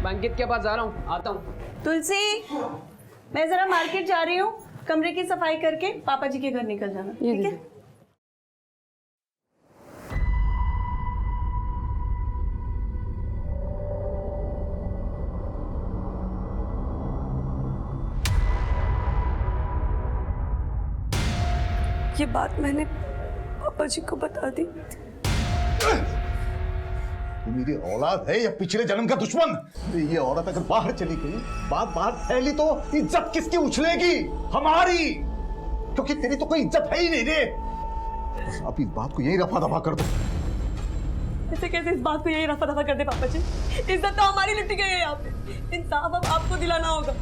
मैं अंकित के पास जा रहा हूँ, आता हूँ। तुलसी, मैं जरा मार्केट जा रही हूँ, कमरे की सफाई करके पापा जी के घर निकल जाना, ठीक है? ये बात मैंने पापा जी को बता दी। तू मेरी औलाद है या पिछले जन्म का दुश्मन? ये औरत अगर बाहर चली गई, बात बाहर फैली तो इज्जत किसकी उछलेगी? हमारी, क्योंकि तेरी तो कोई इज्जत है ही नहीं रे। बस आप इस बात को यही रफा दफा कर दो। ऐसे कैसे इस बात को यही रफा दफा कर दे पापा जी? इज्जत तो हमारी लुटी गई है यहाँ पे, इंसाफ अब आपको दिलाना होगा।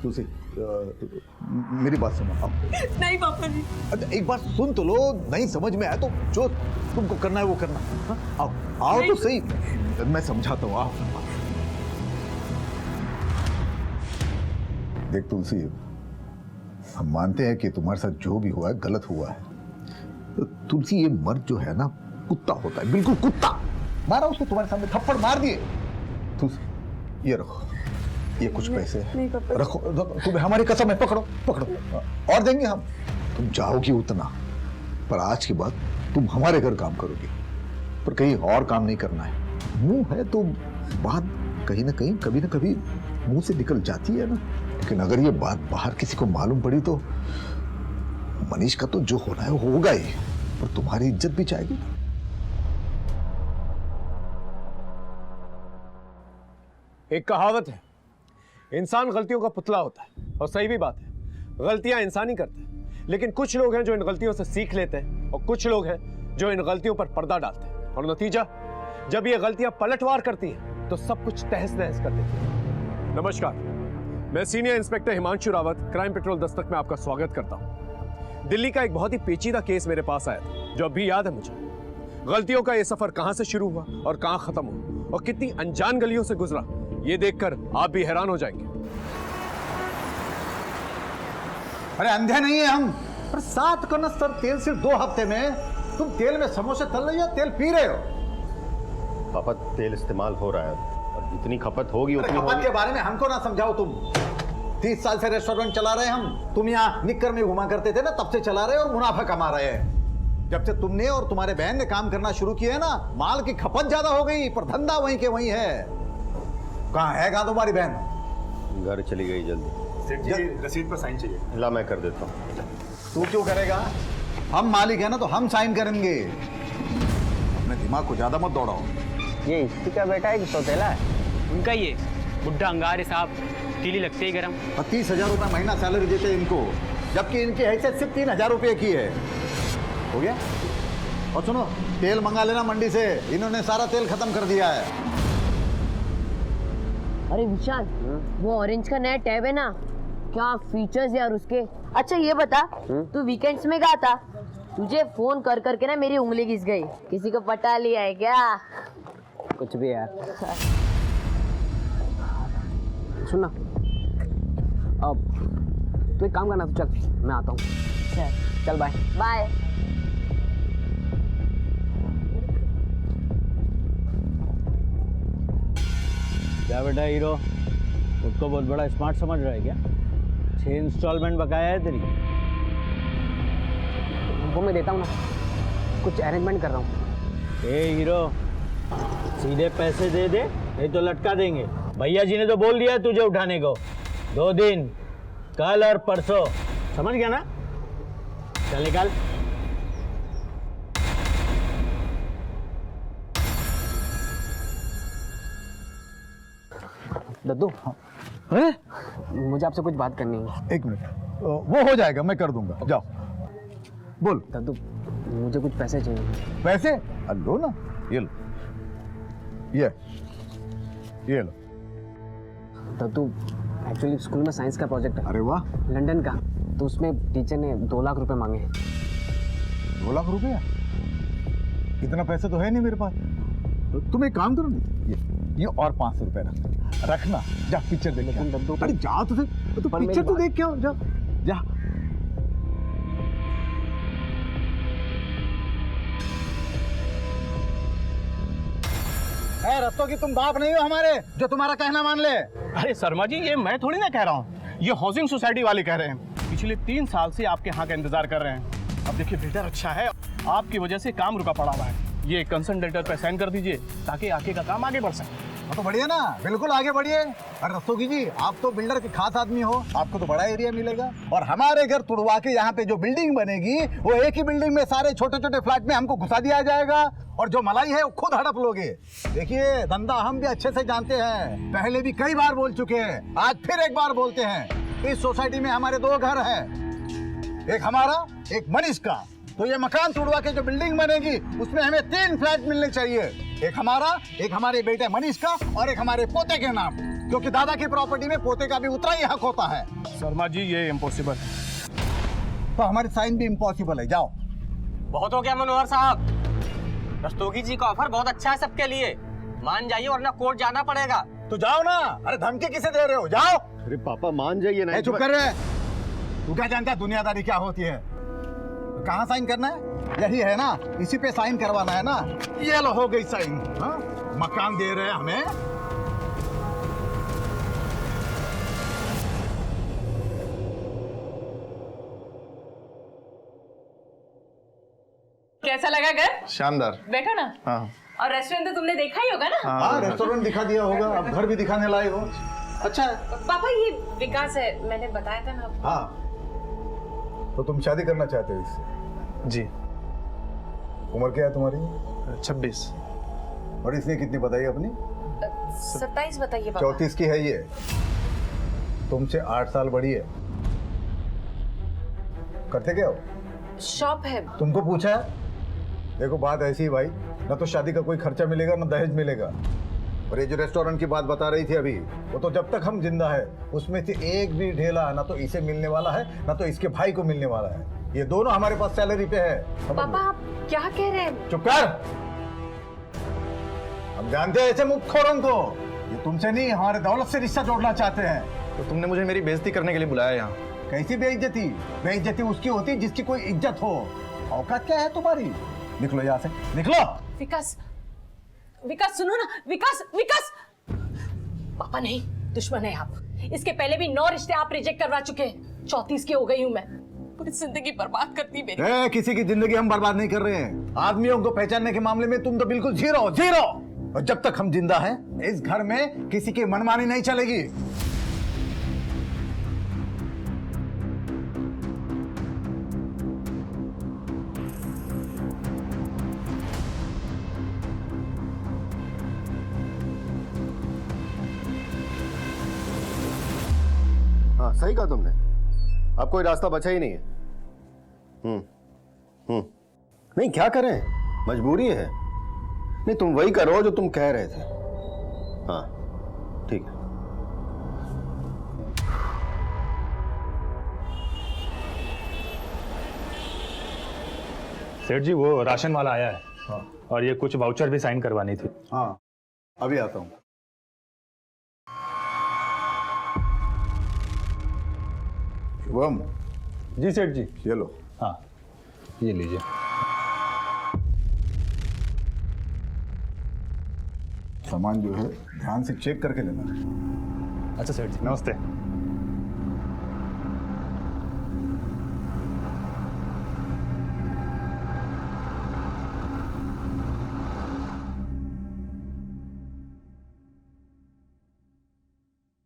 तुलसी, मेरी बात सुनो आप। नहीं पापा जी। अच्छा एक बार सुन तो लो, नहीं समझ में आया तो जो तुमको करना है वो करना। हाँ? आओ तो सही, मैं समझाता हूँ। आओ। देख तुलसी, हम मानते हैं कि तुम्हारे साथ जो भी हुआ है गलत हुआ है। तो तुलसी, ये मर्द जो है ना, कुत्ता होता है, बिल्कुल कुत्ता। मारा उसको, तुम्हारे सामने थप्पड़ मार दिए। तुलसी ये रखो, ये कुछ पैसे रखो, तुम्हें हमारी कसम है, पकड़ो पकड़ो, और देंगे हम। तुम चाहोगी उतना, पर आज के बाद तुम हमारे घर काम करोगी, पर कहीं और काम नहीं करना है। मुंह है तो बात कहीं ना कहीं, कभी ना कभी मुंह से निकल जाती है ना। लेकिन अगर ये बात बाहर किसी को मालूम पड़ी तो मनीष का तो जो होना है वो होगा ही, पर तुम्हारी इज्जत भी जाएगी। एक कहावत है, इंसान गलतियों का पुतला होता है, और सही भी बात है। गलतियां इंसान ही करते हैं, लेकिन कुछ लोग हैं जो इन गलतियों से सीख लेते हैं, और कुछ लोग हैं जो इन गलतियों पर पर्दा डालते हैं, और नतीजा जब ये गलतियां पलटवार करती हैं तो सब कुछ तहस नहस कर देती है। नमस्कार, मैं senior inspector Himanshu Rawat, crime petrol Dastak में आपका स्वागत करता हूं। दिल्ली का एक बहुत ही पेचीदा केस मेरे पास आया था, जो अभी याद है मुझे। गलतियों का यह सफर कहां से शुरू हुआ और कहां खत्म हुआ, और कितनी अनजान गलियों से गुजरा, ये देखकर आप भी हैरान हो जाएंगे। अरे अंधे नहीं है हम, पर 7 कनस्तर तेल सिर्फ 2 हफ्ते में। तुम तेल में समोसे तल रहे हो या तेल पी रहे हो? पापा, तेल इस्तेमाल हो रहा है और जितनी खपत होगी उतनी खपत के बारे में हमको ना समझाओ तुम। 30 साल से रेस्टोरेंट चला रहे हैं हम। तुम यहाँ निक्कर में घुमा करते थे ना, तब से चला रहे हैं और मुनाफा कमा रहे हैं। जब से तुमने और तुम्हारे बहन ने काम करना शुरू किया है ना, माल की खपत ज्यादा हो गई, पर धंधा वहीं के वहीं है। कहाँ तुम्हारी बहन? घर चली गई जल्दी। सेठ जी, रसीद पर साइन चाहिए। ला, मैं कर देता हूँ। तू क्यों करेगा? हम मालिक है ना, तो हम साइन करेंगे। अपने दिमाग को ज्यादा मत दौड़ाओ। ये इसी का बेटा है कि सौतेला है? उनका ही है, बुढ़ा अंगारे साहब, तीली लगते ही गरम। 30,000 रुपये महीना सैलरी देते हैं इनको, जबकि इनकी हैसियत सिर्फ 3,000 रुपये की है। हो गया? और सुनो, तेल मंगा लेना मंडी से, इन्होंने सारा तेल खत्म कर दिया है। अरे विशाल, वो ऑरेंज का नया टैब है ना, क्या फीचर्स यार उसके। अच्छा ये बता, तू वीकेंड्स में कहा था? तुझे फोन कर करके ना मेरी उंगली घिस गई। किसी को पटा लिया है क्या? कुछ भी यार। सुनना, अब तो एक काम करना, तो चल मैं आता हूँ। चल बाय बाय। क्या बेटा हीरो, खुद को बहुत बड़ा स्मार्ट समझ रहा है क्या? 6 इंस्टॉलमेंट बकाया है तेरी। वो मैं देता हूँ ना, कुछ अरेंजमेंट कर रहा हूँ। ए हीरो, सीधे पैसे दे दे, नहीं तो लटका देंगे। भैया जी ने तो बोल दिया तुझे उठाने को। 2 दिन, कल और परसों, समझ गया ना? चल निकाल। दद्दू, मुझे आपसे कुछ बात करनी है। 1 मिनट, वो हो जाएगा, मैं कर दूंगा। जाओ, बोल। दद्दू, मुझे कुछ पैसे चाहिए। पैसे? लो ना, ये लो, ये लो। दद्दू, एक्चुअली स्कूल में साइंस का प्रोजेक्ट है। अरे वाह, लंदन का, तो उसमें टीचर ने 2 लाख रुपए मांगे हैं। 2 लाख रुपया? इतना पैसा तो है नहीं मेरे पास। तो तुम एक काम करो ना, ये और 500 रुपए रखना। जा पिक्चर देख के आ। अरे जा तो पिक्चर तो देख के आओ, जा जा। रस्तों की तुम बाप नहीं हो हमारे जो तुम्हारा कहना मान ले। अरे शर्मा जी, ये मैं थोड़ी ना कह रहा हूँ, ये हाउसिंग सोसाइटी वाले कह रहे हैं। पिछले 3 साल से आपके यहाँ का इंतजार कर रहे हैं। अब देखिए बिल्डर अच्छा है, आपकी वजह से काम रुका पड़ा हुआ है। ये कंसर्न लेटर पे साइन कर दीजिए ताकि आगे का काम आगे बढ़ सके। तो बढ़िया ना, बिल्कुल आगे बढ़िए। और रस्तोगी जी, आप तो बिल्डर के खास आदमी हो, आपको तो बड़ा एरिया मिलेगा। और हमारे घर तुड़वा के यहाँ पे जो बिल्डिंग बनेगी वो एक ही बिल्डिंग में सारे छोटे छोटे फ्लैट में हमको घुसा दिया जाएगा और जो मलाई है वो खुद हड़प लोगे। देखिए धंधा हम भी अच्छे से जानते हैं, पहले भी कई बार बोल चुके हैं, आज फिर एक बार बोलते हैं। इस सोसाइटी में हमारे 2 घर हैं, एक हमारा एक मनीष का। तो ये मकान तोड़वा के जो बिल्डिंग बनेगी उसमें हमें 3 फ्लैट मिलने चाहिए, एक हमारा, एक हमारे बेटे मनीष का और एक हमारे पोते के नाम, क्योंकि दादा की प्रॉपर्टी में पोते का भी उतना ही हक होता है। शर्मा जी ये इम्पॉसिबल है। तो हमारी साइन भी इम्पॉसिबल है। जाओ। बहुत हो गया मनोहर साहब, रस्तोगी जी का ऑफर बहुत अच्छा है सबके लिए, मान जाइए वरना कोर्ट जाना पड़ेगा। तो जाओ ना। अरे धमकी किसे दे रहे हो, जाओ। अरे पापा मान जाइए ना। चुप कर रहे। तू क्या जानता है दुनियादारी क्या होती है? कहाँ साइन करना है? यही है ना, इसी पे साइन करवाना है ना। ये लो हो गई साइन। हाँ? मकान दे रहे हैं हमें। कैसा लगा घर? शानदार। बैठो ना। हाँ और रेस्टोरेंट तो तुमने देखा ही होगा ना? हाँ रेस्टोरेंट दिखा दिया होगा, अब घर भी दिखाने लाए हो। अच्छा है। पापा ये विकास है, मैंने बताया था ना आपको। हाँ तो तुम शादी करना चाहते हो इससे? जी। उम्र क्या है तुम्हारी? 26। और इसने कितनी बताई अपनी? 27 बताइए पापा। 34 की है ये, तुमसे 8 साल बड़ी है। करते क्या हो? शॉप है। तुमको पूछा है? देखो बात ऐसी है भाई, ना तो शादी का कोई खर्चा मिलेगा ना दहेज मिलेगा। और ये जो रेस्टोरेंट की बात बता रही थी अभी, वो तो जब तक हम जिंदा है उसमें से एक भी ढेला ना तो इसे मिलने वाला है ना तो इसके भाई को मिलने वाला है। ये दोनों हमारे पास सैलरी पे है। पापा आप क्या कह रहे हैं? चुप कर। हम जानते हैं ऐसे मुखोरों को, ये तुमसे नहीं हमारे दौलत से रिश्ता जोड़ना चाहते हैं। तो तुमने मुझे मेरी बेइज्जती करने के लिए बुलाया यहाँ? कैसी बेइज्जती? बेइज्जती उसकी होती है जिसकी कोई इज्जत हो। औकात क्या है तुम्हारी? निकलो यहाँ से, निकलो। विकास, विकास सुनो ना। विकास, विकास। पापा नहीं, दुश्मन है आप। इसके पहले भी 9 रिश्ते आप रिजेक्ट करवा चुके हैं। 34 की हो गई हूँ मैं। पूरी जिंदगी बर्बाद करती मेरी। किसी की जिंदगी हम बर्बाद नहीं कर रहे हैं। आदमियों को पहचानने के मामले में तुम तो बिल्कुल जीरो जीरो। और जब तक हम जिंदा हैं इस घर में किसी की मनमानी नहीं चलेगी। हाँ सही कहा तुमने, अब कोई रास्ता बचा ही नहीं है। नहीं क्या करें, मजबूरी है। नहीं तुम वही करो जो तुम कह रहे थे। हाँ ठीक है। सेठ जी वो राशन वाला आया है। हाँ। और ये कुछ वाउचर भी साइन करवानी थी। हाँ अभी आता हूँ। शुभम। जी सेठ जी। ये लो। हाँ ये लीजिए। सामान जो है ध्यान से चेक करके लेना। अच्छा सेठ जी नमस्ते।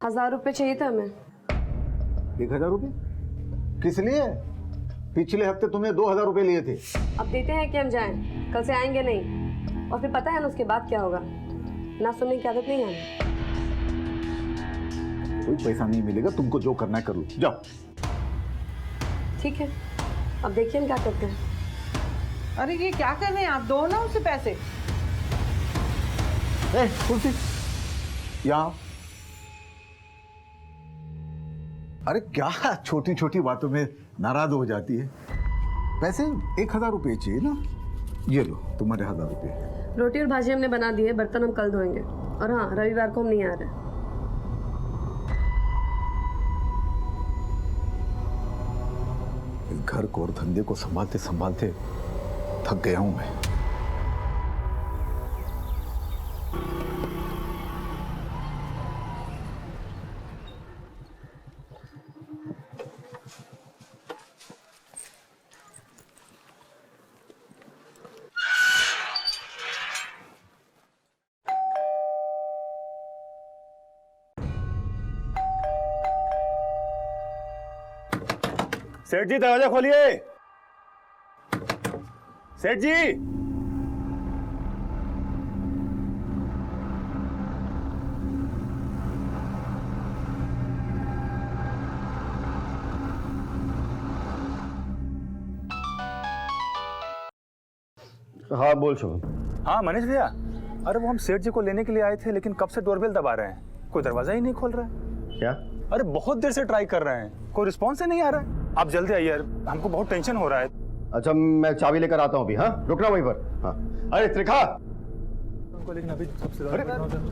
₹1000 चाहिए था हमें। 1000 रुपये? किस लिए? पिछले हफ्ते तुमने 2000 रुपये लिए थे। अब देते हैं कि हम जाएं, कल से आएंगे नहीं। और फिर पता है ना उसके बाद क्या होगा। ना सुनने की आदत नहीं है। कोई पैसा नहीं मिलेगा, तुमको जो करना है कर लो, जाओ। ठीक है, अब देखिए हम क्या करते हैं। अरे ये क्या कर रहे हैं आप? दो ना उसे पैसे। कुर्सी यहाँ। अरे क्या छोटी छोटी बातों में नाराज हो जाती है। पैसे 1000 रुपये चाहिए ना, ये लो तुम्हारे 1000 रुपये। रोटी और भाजी हमने बना दी है, बर्तन हम कल धोएंगे। और हाँ, रविवार को हम नहीं आ रहे। इस घर को और धंधे को संभालते संभालते थक गया हूं मैं। सेठ जी दरवाजा खोलिए। सेठ जी। हाँ बोल शुभम। हाँ मनीष भैया, अरे वो हम सेठ जी को लेने के लिए आए थे, लेकिन कब से डोरबेल दबा रहे हैं, कोई दरवाजा ही नहीं खोल रहा है। क्या? अरे बहुत देर से ट्राई कर रहे हैं, कोई रिस्पॉन्स ही नहीं आ रहा है। आप जल्दी आइए यार, हमको बहुत टेंशन हो रहा है। अच्छा मैं चाबी लेकर आता हूँ अभी। हाँ रुकना वहीं पर। हाँ अरे त्रिखा, लेकिन अभी अरे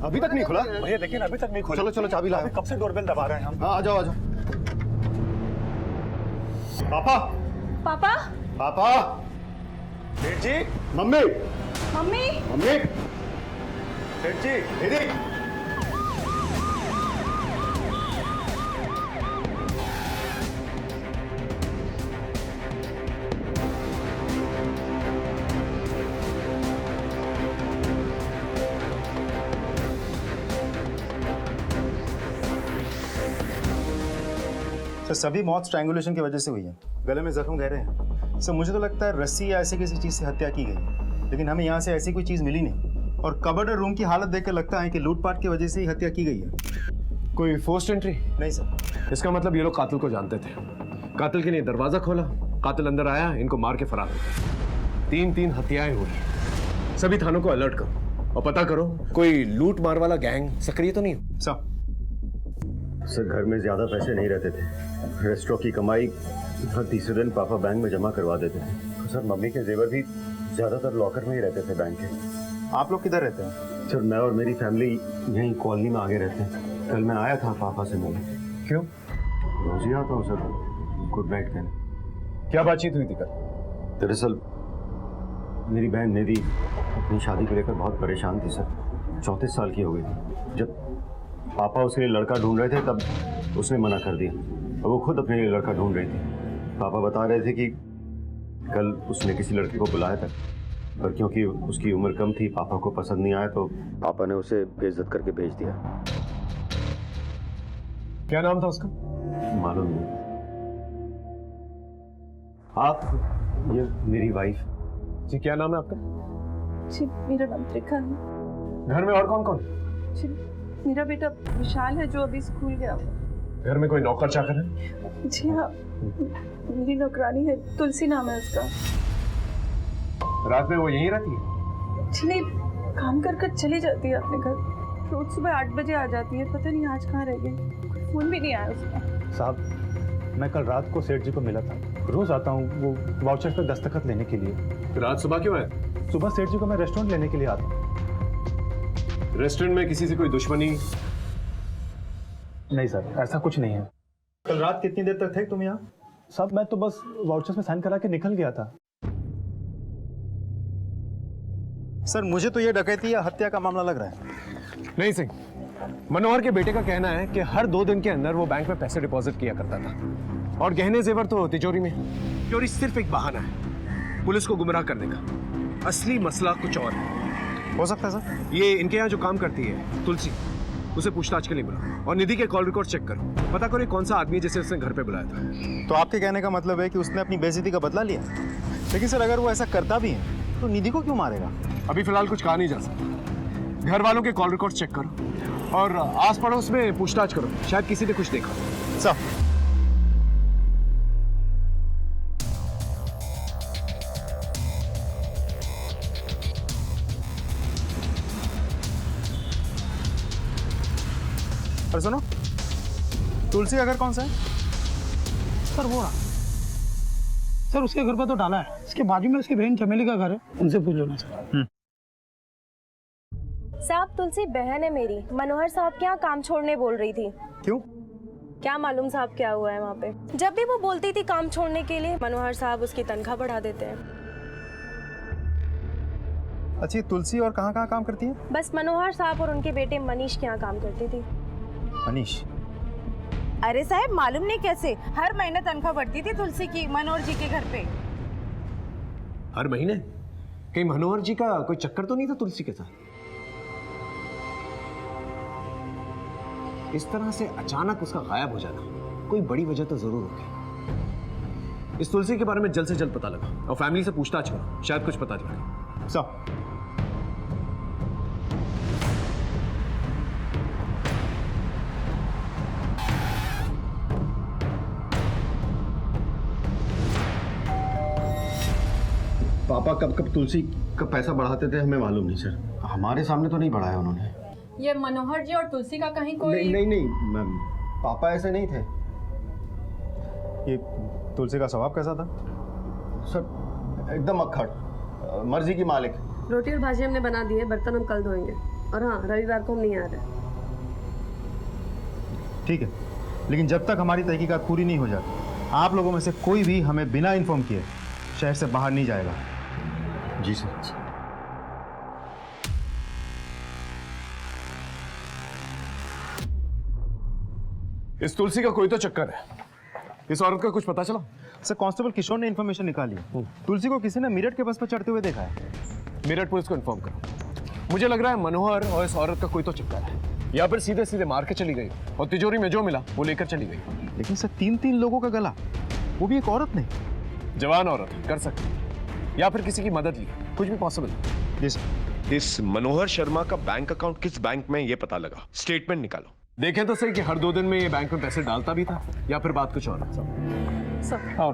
अभी तक नहीं खुला भैया, लेकिन अभी तक नहीं खोला। चलो चलो चाबी लाओ। कब से डोरबेल दबा रहे हैं हम। हाँ आ जाओ आ जाओ। पापा पापा पापा। सेठ जी। Mummy mummy mummy. सेठ जी दीदी। सर सभी मौत स्ट्रैंगुलेशन की वजह से हुई है, गले में जख्म गहरे हैं। सर मुझे तो लगता है रस्सी या ऐसी किसी चीज़ से हत्या की गई, लेकिन हमें यहाँ से ऐसी कोई चीज़ मिली नहीं। और कबर्ड और रूम की हालत देख कर लगता है कि लूटपाट की वजह से ही हत्या की गई है। कोई फोर्स्ड एंट्री? नहीं सर। इसका मतलब ये लोग कातिल को जानते थे। कातिल के लिए दरवाजा खोला, कातिल अंदर आया, इनको मार के फरार हो गया। 3 हत्याएं हुई। सभी थानों को अलर्ट करो और पता करो कोई लूट मार वाला गैंग सक्रिय तो नहीं हो। सर घर में ज्यादा पैसे नहीं रहते थे, रेस्टोरेंट की कमाई हर तीसरे दिन पापा बैंक में जमा करवा देते थे। तो सर मम्मी के जेवर भी ज्यादातर लॉकर में ही रहते थे बैंक के। आप लोग किधर रहते हैं? सर मैं और मेरी फैमिली यहीं कॉलोनी में आगे रहते हैं। कल मैं आया था पापा से मिलने। क्यों? रोज ही आता हूँ सर गुड नाइट कहने। क्या बातचीत हुई थी कल? दरअसल मेरी बहन निधि अपनी शादी को लेकर बहुत परेशान थी सर। 34 साल की हो गई थी। जब पापा उसके लिए लड़का ढूंढ रहे थे तब उसने मना कर दिया और वो खुद अपने लिए लड़का ढूंढ रही थी। पापा बता रहे थे कि कल उसने किसी लड़के को बुलाया था, पर क्योंकि उसकी उम्र कम थी पापा को पसंद नहीं आया तो पापा ने उसे बेइज्जत करके भेज दिया। क्या नाम था उसका? मालूम नहीं। आप? ये मेरी वाइफ। जी क्या नाम है आपका? जी मेरा नाम त्रिखा है। घर में और कौन कौन? जी मेरा बेटा विशाल है जो अभी स्कूल गया हुआ। घर में कोई नौकर चाकर है? जी हाँ, मेरी नौकरानी है, तुलसी नाम है उसका। रात में वो यहीं रहती है? जी नहीं, काम कर कर चली जाती है अपने घर। रोज सुबह 8 बजे आ जाती है, पता नहीं आज कहाँ रह गई। फोन भी नहीं आया उसका। साहब मैं कल रात को सेठ जी को मिला था, रोज आता हूँ वो वाउचर पर दस्तखत लेने के लिए। रात सुबह क्यों आए? सुबह सेठ जी को मैं रेस्टोरेंट लेने के लिए आता हूँ। रेस्टोरेंट में किसी से कोई दुश्मनी? नहीं सर ऐसा कुछ नहीं है। कल रात कितनी देर तक थे तुम यहाँ? साहब मैं तो बस वाउचर्स में साइन करा के निकल गया था। सर मुझे तो ये डकैती या हत्या का मामला लग रहा है। नहीं सिंह, मनोहर के बेटे का कहना है कि हर 2 दिन के अंदर वो बैंक में पैसे डिपॉजिट किया करता था और गहने जेवर तो तिजोरी में। चोरी सिर्फ एक बहाना है पुलिस को गुमराह करने का। असली मसला कुछ और है। हो सकता है सर। ये इनके यहाँ जो काम करती है तुलसी, उसे पूछताछ के लिए बुलाओ और निधि के कॉल रिकॉर्ड चेक करो, पता करो कौन सा आदमी है जिसे उसने घर पे बुलाया था। तो आपके कहने का मतलब है कि उसने अपनी बेइज्जती का बदला लिया। लेकिन सर अगर वो ऐसा करता भी है तो निधि को क्यों मारेगा? अभी फिलहाल कुछ कहा नहीं जा सकता। घर वालों के कॉल रिकॉर्ड चेक करो और आस पड़ोस में पूछताछ करो, शायद किसी ने कुछ देखा। सर और सुनो, तुलसी का घर कौन सा है? सर वो रहा सर, उसके घर पर तो डाला है, इसके बाजू में उसकी बहन चमेली का घर है, उनसे पूछ लेना सर। साहब तुलसी बहन है मेरी, मनोहर साहब के यहाँ काम छोड़ने बोल रही थी। क्यों? क्या मालूम साहब क्या हुआ है वहाँ पे। जब भी वो बोलती थी काम छोड़ने के लिए, मनोहर साहब उसकी तनख्वाह बढ़ा देते हैं। अच्छी तुलसी और कहाँ कहाँ काम करती है? बस मनोहर साहब और उनके बेटे मनीष के यहाँ काम करती थी। मनीष? अरे साहब मालूम नहीं कैसे हर महीने तनख्वाह बढ़ती थी तुलसी की मनोहर जी के घर पे। हर महीने? कहीं मनोहर जी का कोई चक्कर तो नहीं था तुलसी के साथ? इस तरह से अचानक उसका गायब हो जाना कोई बड़ी वजह तो जरूर होगी। इस तुलसी के बारे में जल्द से जल्द पता लगा और फैमिली से पूछताछ करो, शायद कुछ पता चले। सब पापा कब कब तुलसी का पैसा बढ़ाते थे हमें मालूम नहीं सर, हमारे सामने तो नहीं बढ़ाया उन्होंने। ये मनोहर जी और तुलसी का कहीं कोई नहीं मैम, पापा ऐसे नहीं थे। ये तुलसी का स्वभाव कैसा था? सर एकदम अक्खड़, मर्जी की मालिक। रोटी और भाजी हमने बना दी है, बर्तन हम कल धोएंगे। और हाँ, रविवार को हम नहीं आ रहे। ठीक है, लेकिन जब तक हमारी तहकीकात पूरी नहीं हो जाती आप लोगों में से कोई भी हमें बिना इन्फॉर्म किए शहर से बाहर नहीं जाएगा। जी सर। इस तुलसी का कोई तो चक्कर है। इस औरत का कुछ पता चला? सर कांस्टेबल किशोर ने इन्फॉर्मेशन निकाली है। तुलसी को किसी ने मेरठ के बस पर चढ़ते हुए देखा है। मेरठ पुलिस को इन्फॉर्म करो। मुझे लग रहा है मनोहर और इस औरत का कोई तो चक्कर है, या फिर सीधे सीधे मार के चली गई और तिजोरी में जो मिला वो लेकर चली गई। लेकिन सर 3 लोगों का गला, वो भी एक औरत नहीं। जवान औरत कर सकती, या फिर किसी की मदद ली, कुछ भी पॉसिबल है। जी सर। इस मनोहर शर्मा का बैंक अकाउंट किस बैंक में ये पता लगा, स्टेटमेंट निकालो। देखें तो सही कि हर 2 दिन में ये बैंक में पैसे डालता भी था, या फिर बात कुछ और है। सर और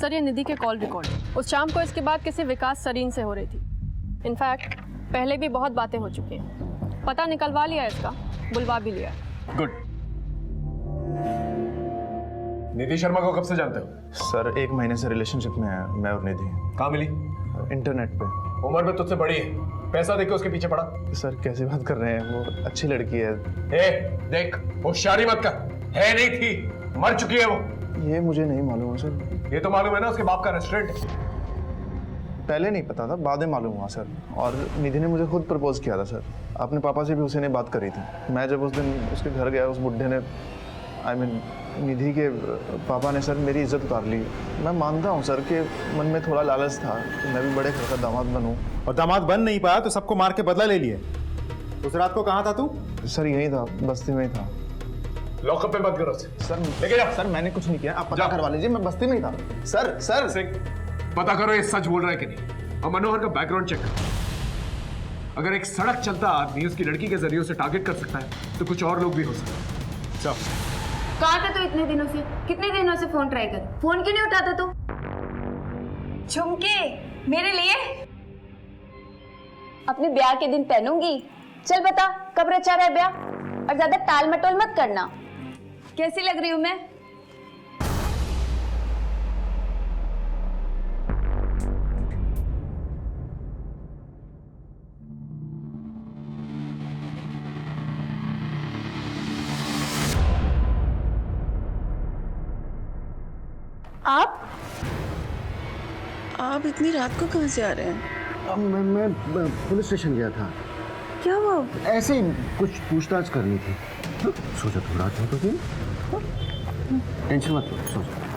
सर ये निधि के कॉल रिकॉर्ड उस शाम को इसके बाद किसी विकास सरीन से हो रही थी। इनफैक्ट पहले भी बहुत बातें हो चुकी हैं। पता निकलवा लिया इसका, बुलवा भी लिया। गुड। निधि शर्मा को कब से जानते हो? सर 1 महीने से रिलेशनशिप में है मैं और निधि। कहाँ मिली? इंटरनेट पे। उम्र में तुझसे बड़ी है, पैसा देके उसके पीछे पड़ा। सर कैसी बात कर रहे हैं, वो अच्छी लड़की है। देख होशियारी मत कर, है नहीं थी, मर चुकी है वो। ये मुझे नहीं मालूम है सर। ये तो मालूम है ना, उसके बाप का रेस्टोरेंट है। पहले नहीं पता था, बाद में मालूम हुआ सर। और निधि ने मुझे खुद प्रपोज किया था सर। अपने पापा से भी उसी ने बात करी थी। मैं जब उस दिन उसके घर गया, उस बुढ़े ने निधि के पापा ने सर मेरी इज्जत उतार ली। मैं मानता हूँ सर कि मन में थोड़ा लालच था कि मैं भी बड़े घर का दामाद बनूं। और दामाद बन नहीं पाया तो सबको मार के बदला ले लिए। उस रात को कहाँ था तू? सर यही था, बस्ती में ही था। लॉकअप पे मत करो सर। लेके जा। सर मैंने कुछ नहीं किया, आप पता करवा लीजिए, मैं बस्ती में ही था। सर सिंह, पता करो ये सच बोल रहा है कि नहीं, और मनोहर का बैकग्राउंड चेक करो। अगर एक सड़क चलता आदमी उसकी लड़की के जरिए उसे टारगेट कर सकता है तो कुछ और लोग भी हो सकते हैं। चल। कहाँ था तू इतने दिनों से? कितने दिनों से फोन ट्राई कर, फोन क्यों नहीं उठाता तू? झुमके मेरे लिए अपने ब्याह के दिन पहनूंगी। चल बता कब रचा रहा है ब्याह, और ज्यादा टाल मटोल मत करना। कैसी लग रही हूं मैं? आप इतनी रात को कहाँ से आ रहे हैं? मैं पुलिस स्टेशन गया था। क्या हुआ? ऐसे ही कुछ पूछताछ करनी थी। सोचा तुम रात हो तो टेंशन मत लो, सोचा।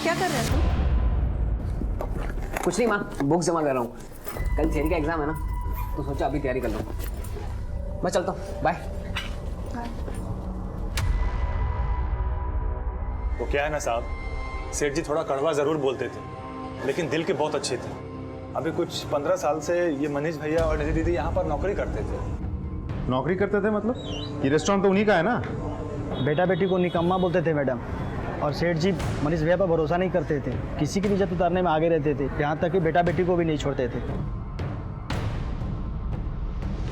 क्या कर रहे हैं तुम? कुछ नहीं माँ, बुक जमा कर रहा हूँ। कल थियरी का एग्जाम है ना, तो सोचा अभी तैयारी कर लूँ। मैं चलता हूँ, बाय। वो क्या है ना साहब, सेठ जी थोड़ा कड़वा जरूर बोलते थे, लेकिन दिल के बहुत अच्छे थे। अभी कुछ 15 साल से ये मनीष भैया और निधि दीदी यहाँ पर नौकरी करते थे। नौकरी करते थे मतलब? ये रेस्टोरेंट तो उन्हीं का है ना? बेटा बेटी को निकम्मा बोलते थे मैडम, और सेठ जी मनीष भैया पर भरोसा नहीं करते थे, किसी की भी इज्जत उतारने में आगे रहते थे, यहाँ तक कि बेटा बेटी को भी नहीं छोड़ते थे।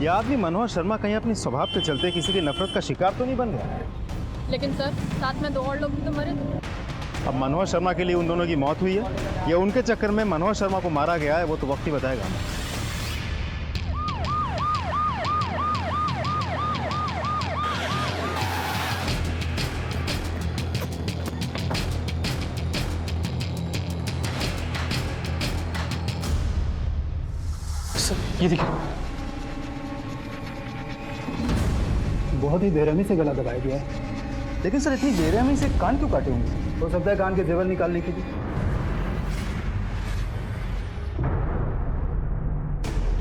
ये आदमी मनोहर शर्मा कहीं अपनी स्वभाव के चलते किसी की नफरत का शिकार तो नहीं बन गया? लेकिन सर साथ में 2 और लोग भी तो मरे थे। अब मनोहर शर्मा के लिए उन दोनों की मौत हुई है या उनके चक्कर में मनोहर शर्मा को मारा गया है, वो तो वक्त ही बताएगा। ये देखिए, बहुत ही बेरहमी से गला दबाया गया है। लेकिन सर इतनी बेरहमी से कान क्यों काटे होंगे? हो सकता है कान के जेवर निकालने के लिए।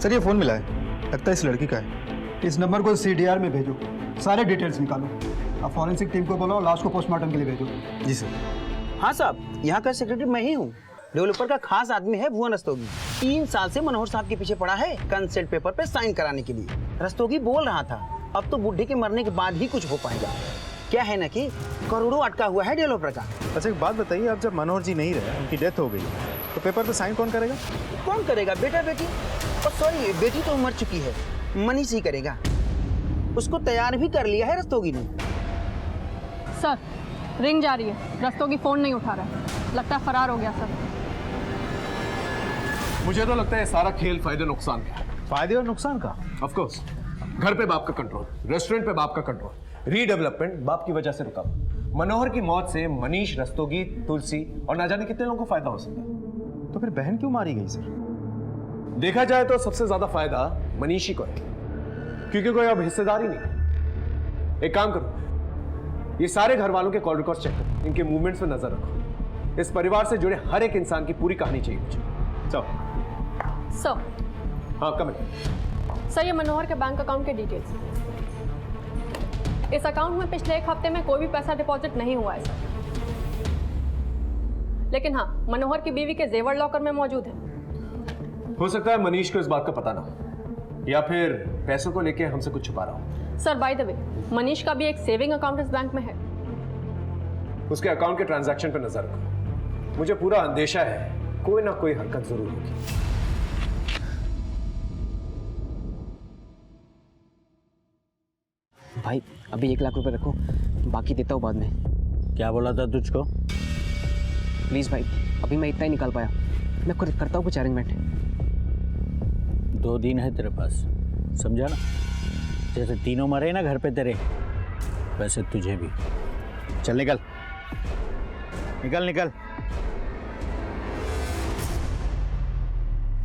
सर ये फ़ोन मिला है, लगता है इस लड़की का है। इस नंबर को CDR में भेजो, सारे डिटेल्स निकालो। अब फॉरेंसिक टीम को बोलो, लाश को पोस्टमार्टम के लिए भेजो। जी सर। हाँ साहब, यहाँ का सेक्रेटरी मैं ही हूँ। डेवलपर का खास आदमी है भुवन रस्तोगी। 3 साल से मनोहर साहब के पीछे पड़ा है कंसेंट पेपर पे साइन कराने के लिए। रस्तोगी बोल रहा था अब तो बुढ़े के मरने के बाद ही कुछ हो पाएगा। क्या है ना कि करोड़ों अटका हुआ है डेवलपर का। अच्छा एक बात बताइए, अब जब मनोहर जी नहीं रहे, उनकी डेथ हो गई, तो पेपर पे साइन कौन करेगा? कौन करेगा? बेटा बेटी, और सॉरी बेटी तो मर चुकी है, मनीष ही करेगा। उसको तैयार भी कर लिया है रस्तोगी ने। सर रिंग जा रही है, रस्तोगी फोन नहीं उठा रहा है, लगता है फरार हो गया सर। मुझे तो लगता है सारा खेल फायदे नुकसान का। फायदे और नुकसान का? ऑफ कोर्स, घर पे बाप का कंट्रोल, रेस्टोरेंट पे बाप का कंट्रोल, रीडेवलपमेंट बाप की वजह से रुका। मनोहर की मौत से मनीष, रस्तोगी, तुलसी और ना जाने कितने लोगों को फायदा हो सकता है। तो फिर बहन क्यों मारी गई सर? देखा जाए तो सबसे ज्यादा फायदा मनीष ही को है, क्योंकि कोई अब हिस्सेदार ही नहीं। एक काम करो, ये सारे घर वालों के कॉल रिकॉर्ड चेक करो, इनके मूवमेंट्स पे नजर रखो। इस परिवार से जुड़े हर एक इंसान की पूरी कहानी चाहिए मुझे। चलो। सर। हाँ कम है। सर ये मनोहर के बैंक अकाउंट के डिटेल्स। इस अकाउंट में पिछले 1 हफ्ते में कोई भी पैसा डिपॉजिट नहीं हुआ है सर, लेकिन हाँ मनोहर की बीवी के जेवर लॉकर में मौजूद है। हो सकता है मनीष को इस बात का पता ना हो, या फिर पैसों को लेके हमसे कुछ छुपा रहा हो। Sir by the way, Manish का भी एक सेविंग अकाउंट इस बैंक में है। उसके अकाउंट के ट्रांजैक्शन पर नजर रखो, मुझे पूरा अंदेशा है कोई ना कोई हरकत जरूर होगी। भाई अभी 1 लाख रुपए रखो, बाकी देता हूँ बाद में। क्या बोला था तुझको? प्लीज भाई, अभी मैं इतना ही निकाल पाया, मैं खुद करता हूँ कुछ अरेंजमेंट। 2 दिन है तेरे पास, समझा ना? जैसे तीनों मरे ना घर पे तेरे, वैसे तुझे भी। चल निकल निकल निकल।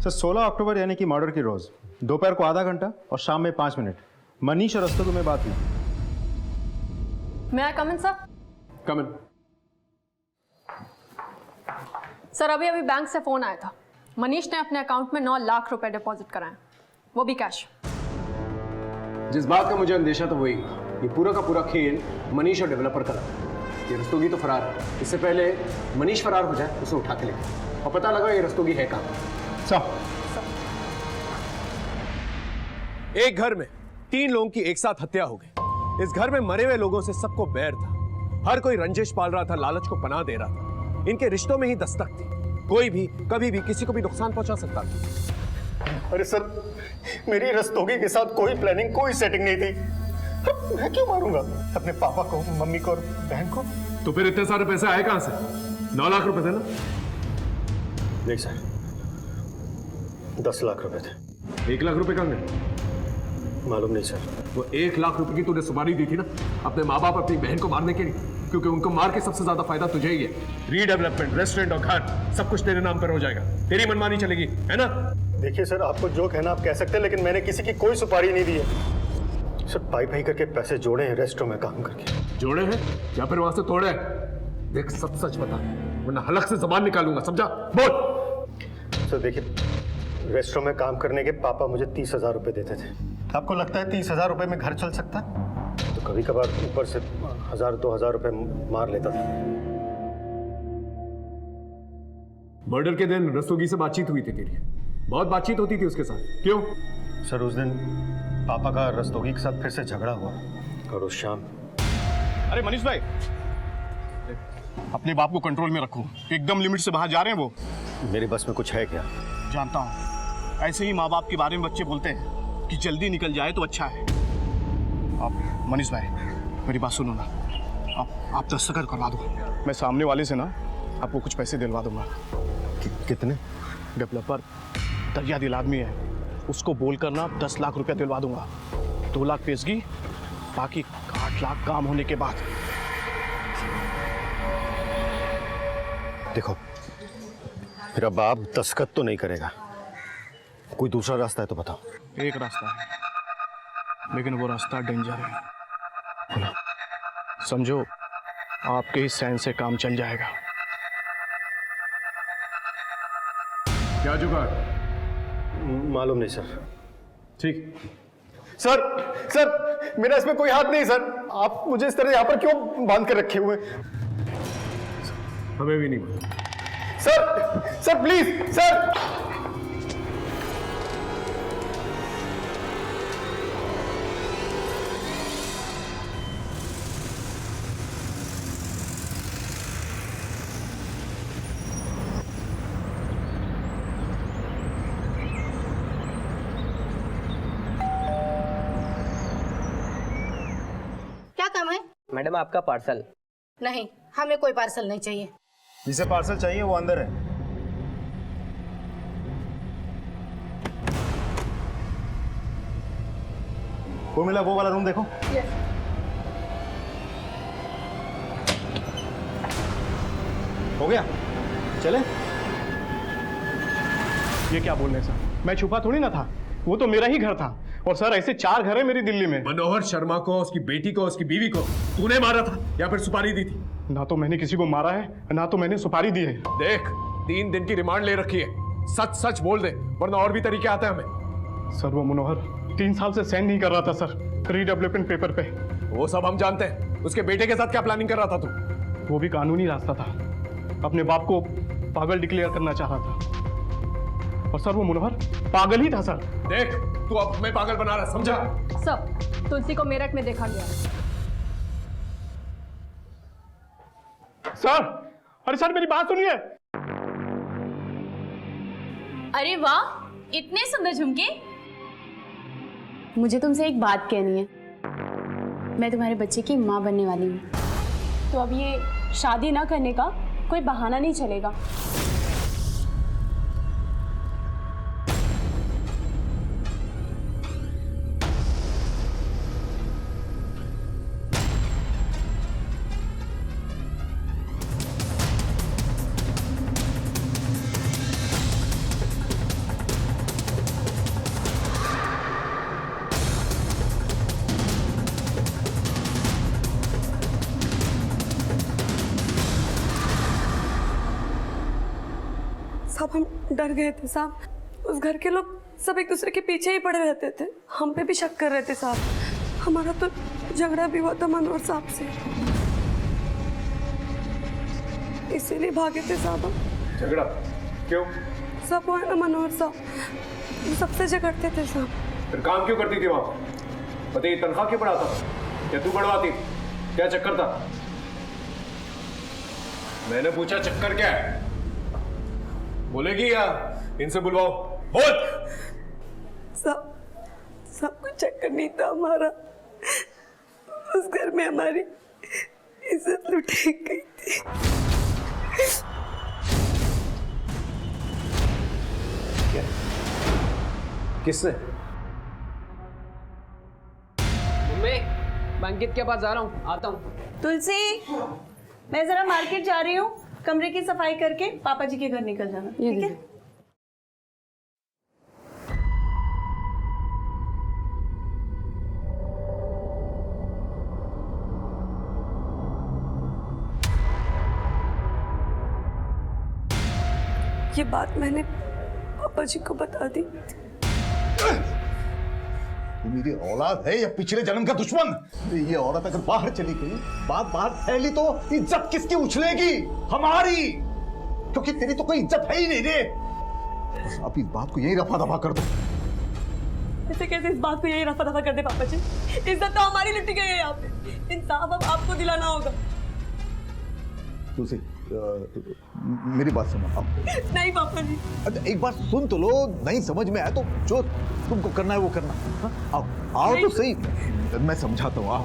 सर 16 अक्टूबर यानी कि मर्डर की रोज, दोपहर को आधा घंटा और शाम में 5 मिनट मनीष और रस्तोगी में बात हुई। मैं कम इन सर? कम इन। सर अभी अभी बैंक से फोन आया था, मनीष ने अपने अकाउंट में 9 लाख रुपए डिपॉजिट कराए, वो भी कैश। जिस बात का मुझे अंदेशा था वही, ये पूरा का पूरा खेल मनीष और डेवलपर का रहा। ये रस्तोगी तो फरार है, इससे पहले मनीष फरार हो जाए उसे उठा के लेके, और पता लगा ये रस्तोगी है कहाँ। एक घर में 3 लोगों की एक साथ हत्या हो गई। इस घर में मरे हुए लोगों से सबको बैर था, हर कोई रंजिश पाल रहा था, लालच को पनाह दे रहा था। इनके रिश्तों में ही दस्तक थी, कोई भी कभी भी किसी को भी नुकसान पहुंचा सकता था। अरे सर, मेरी रस्तोगी के साथ कोई प्लानिंग, कोई सेटिंग नहीं थी। मैं क्यों मारूंगा अपने पापा को, मम्मी को और बहन को? तो फिर इतने सारे पैसे आए कहां से? 9 लाख रुपए थे ना? नहीं सर, 10 लाख रुपए थे। 1 लाख रुपए कहां गए? मालूम नहीं सर। वो 1 लाख रुपए की तूने सुपारी दी थी ना अपने माँ बाप अपनी बहन को मारने के लिए, क्योंकि उनको मार के सबसे ज्यादा फायदा तुझे ही है। रीडेवलपमेंट, रेस्टोरेंट और घर सब कुछ तेरे नाम पर हो जाएगा, तेरी मनमानी चलेगी, है ना? देखिए सर, आपको जो कहना आप कह सकते हैं, लेकिन मैंने किसी की कोई सुपारी नहीं दी है सर। पाई पाई करके पैसे जोड़े हैं रेस्टोरेंट में काम करके। जोड़े हैं या फिर वहां से तोड़े हैं? देख सब सच बता, वरना हलक से जबान निकालूंगा, समझा? बोल। सर देखिए, रेस्टोरेंट में काम करने के पापा मुझे 30,000 रुपए देते थे। आपको लगता है 30,000 रुपए में घर चल सकता है? तो कभी कभार ऊपर से 1,000-2,000 रुपए मार लेता था। मर्डर के दिन रस्तोगी से बातचीत हुई थी तेरी? बहुत बातचीत होती थी उसके साथ, क्यों? सर उस दिन पापा का रस्तोगी के साथ फिर से झगड़ा हुआ, और उस शाम। अरे मनीष भाई, अपने बाप को कंट्रोल में रखो, एकदम लिमिट से बाहर जा रहे हैं वो। मेरे बस में कुछ है क्या? जानता हूँ, ऐसे ही माँ बाप के बारे में बच्चे बोलते हैं कि जल्दी निकल जाए तो अच्छा है। आप मनीष भाई मेरी बात सुनो ना, आप दस्तखत करवा दो, मैं सामने वाले से ना आपको कुछ पैसे दिलवा दूंगा। कितने? डेवलपर दरिया दिल आदमी है, उसको बोल कर ना 10 लाख रुपया दिलवा दूंगा। 2 लाख पेशगी, बाकी 8 लाख काम होने के बाद। देखो, मेरा बाप दस्तखत तो नहीं करेगा, कोई दूसरा रास्ता है तो बताओ। एक रास्ता है, लेकिन वो रास्ता डेंजर है। बोलो, समझो आपके ही सेंस से काम चल जाएगा। क्या जुगाड़? मालूम नहीं सर। ठीक। सर सर मेरा इसमें कोई हाथ नहीं सर। आप मुझे इस तरह यहाँ पर क्यों बांध कर रखे हुए? हमें भी नहीं मालूम। Sir please sir. क्या काम है? मैडम आपका पार्सल। नहीं, हमें कोई पार्सल नहीं चाहिए। जिसे पार्सल चाहिए वो अंदर है। वो मिला, वो वाला रूम देखो। हो गया, चले। ये क्या बोल रहे हैं सर? मैं छुपा थोड़ी ना था, वो तो मेरा ही घर था। और सर ऐसे 4 घर है मेरी दिल्ली में। मनोहर शर्मा को, उसकी बेटी को, उसकी बीवी को तूने मारा था या फिर सुपारी दी थी? ना तो मैंने किसी को मारा है, ना तो मैंने सुपारी दी है। देख, 3 दिन की रिमांड ले रखी है, सच सच बोल दे वरना और भी तरीके आते हैं हमें। सर वो मनोहर 3 साल से साइन नहीं कर रहा था सर, रीडेवलपमेंट पेपर पे। वो सब हम जानते हैं। उसके बेटे के साथ क्या प्लानिंग कर रहा था तू? वो भी कानूनी रास्ता था, अपने बाप को पागल डिक्लेयर करना चाह रहा था। और सर वो मनोहर पागल ही था सर। देख, तू अब हमें पागल बना रहा, समझा? सब तुलसी को मेरठ में देखा गया। सर, अरे सर मेरी बात सुनिए। अरे वाह, इतने सुंदर झुमके। मुझे तुमसे एक बात कहनी है। मैं तुम्हारे बच्चे की माँ बनने वाली हूँ, तो अब ये शादी ना करने का कोई बहाना नहीं चलेगा। साहब हम डर गए थे साहब। उस घर के लोग सब एक दूसरे के पीछे ही पड़े रहते थे, हम पे भी शक कर रहे थे साहब। हमारा तो झगड़ा भी हुआ था मनोहर साहब से, इसीलिए भागे थे साहब हम। झगड़ा क्यों? सब वो है ना मनोहर साहब, वो सबसे झगड़ते थे साहब। फिर काम क्यों करती थी वहां पर? पति की तनख्वाह क्यों बढ़ाता था? क्या तू बढ़वाती? क्या चक्कर था? मैंने पूछा चक्कर क्या है? बोलेगी या इनसे बुलवाओ? बोल। सब कुछ चक्कर नहीं था हमारा, उस घर में हमारी इज्जत लुटाई गई थी। क्या? किसने? मैं अंकित के पास जा रहा हूँ, आता हूँ। तुलसी, मैं जरा मार्केट जा रही हूँ, कमरे की सफाई करके पापा जी के घर निकल जाना, ठीक है? ये बात मैंने पापा जी को बता दी। तू मेरी औलाद है या पिछले जन्म का दुश्मन? ये औरत अगर बाहर चली गई, बात बाहर फैली तो इज्जत किसकी उछलेगी? हमारी, क्योंकि तेरी तो कोई इज्जत है ही नहीं रे। बस आप इस बात को यही रफा दफा कर दो। ऐसे कैसे इस बात को यही रफा दफा कर दे पापा जी? इज्जत तो हमारी लुटी गई है यहाँ पे, इंसाफ अब आपको दिलाना होगा। तुलसी, मेरी बात सुनो। नहीं पापा जी। अच्छा एक बार सुन तो लो, नहीं समझ में आया तो जो तुमको करना है वो करना। हाँ? आओ तो सही, मैं समझाता हूँ। आओ।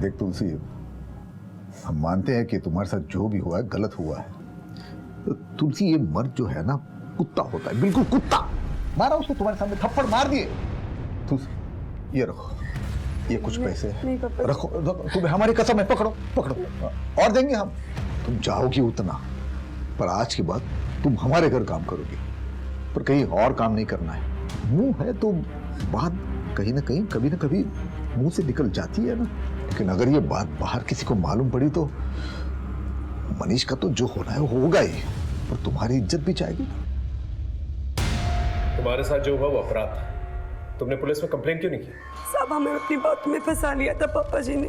देख तुलसी, हम मानते हैं कि तुम्हारे साथ जो भी हुआ है गलत हुआ है। तो तुलसी, ये मर्द जो है ना कुत्ता होता है, बिल्कुल कुत्ता। मारा उसको, तुम्हारे सामने थप्पड़ मार दिए। तुलसी ये रखो, ये कुछ पैसे रखो, तुम्हें हमारी कसम है, पकड़ो पकड़ो, और देंगे हम। तुम चाहोगी उतना, पर आज के बाद तुम हमारे घर काम करोगी, पर कहीं और काम नहीं करना है। मुंह है तो बात कहीं ना कहीं कभी ना कभी मुंह से निकल जाती है ना। लेकिन अगर ये बात बाहर किसी को मालूम पड़ी तो मनीष का तो जो होना है वो होगा ही, और तुम्हारी इज्जत भी जाएगी। तुम्हारे साथ जो हुआ वो अपराध था, तुमने पुलिस में कंप्लेन क्यों नहीं की? साहब हमें अपनी बात में फंसा लिया था पापा जी ने,